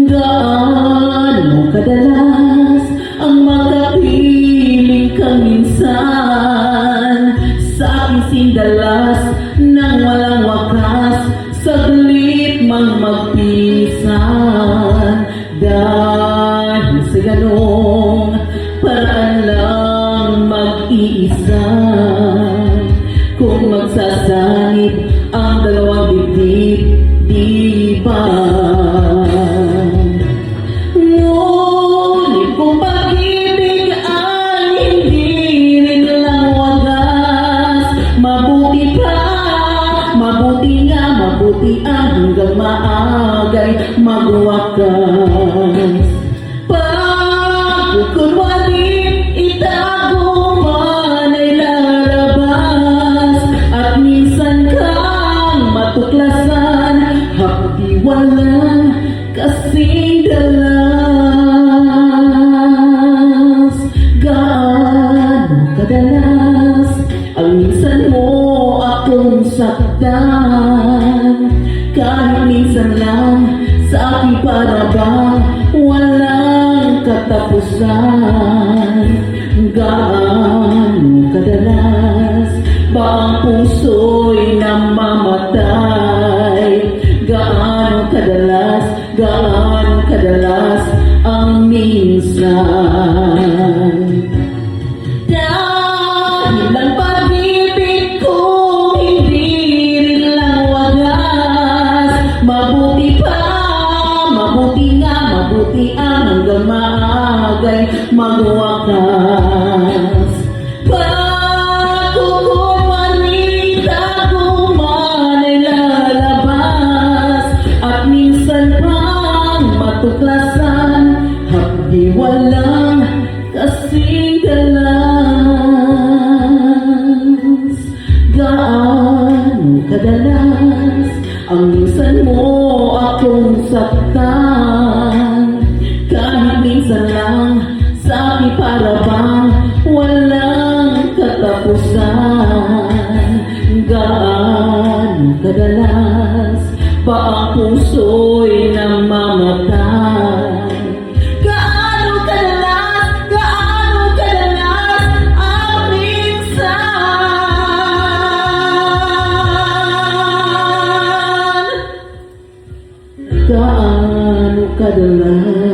Gaano kadalas ang makapiling kang minsan sa aking sindalas nang walang wakas, saglit mang magpinsan. Dahil sa ganong paraan lang mag-iisa, kung magsasanib ang dalawang dibdib, di ba? Ngunit kung pag-ibig ay hindi rin lang wagas, mabuti nga, mabuti ang hanggang maagay magwakas. Pagkukunwalit, itago man ay lalabas, at minsan kang matuklasan, hapdi walang kasing dalas. Gaano kadalas ang minsan mo akong saktan, kahit minsan lang sa aking parabang walang katapusan. Gaano kadalas ba ang puso'y namamatay? Gaano kadalas ang minsan? Dahil ang pag-ibig ko hindi rin lang wagas, mabuti nga, mabuti ang hanggang maagay magwakas. Pagkukunwalit, itago man ay lalabas, at minsan pang matuklasan, hapdi walang kasing dalas. Gaano kadalas ang minsan mo akong saktan, kahit minsan lang sa aking parabang walang katapusan. Gaano kadalas ba ang puso'y namamatay? Gaano kadalas ang minsan? Gaano kadalas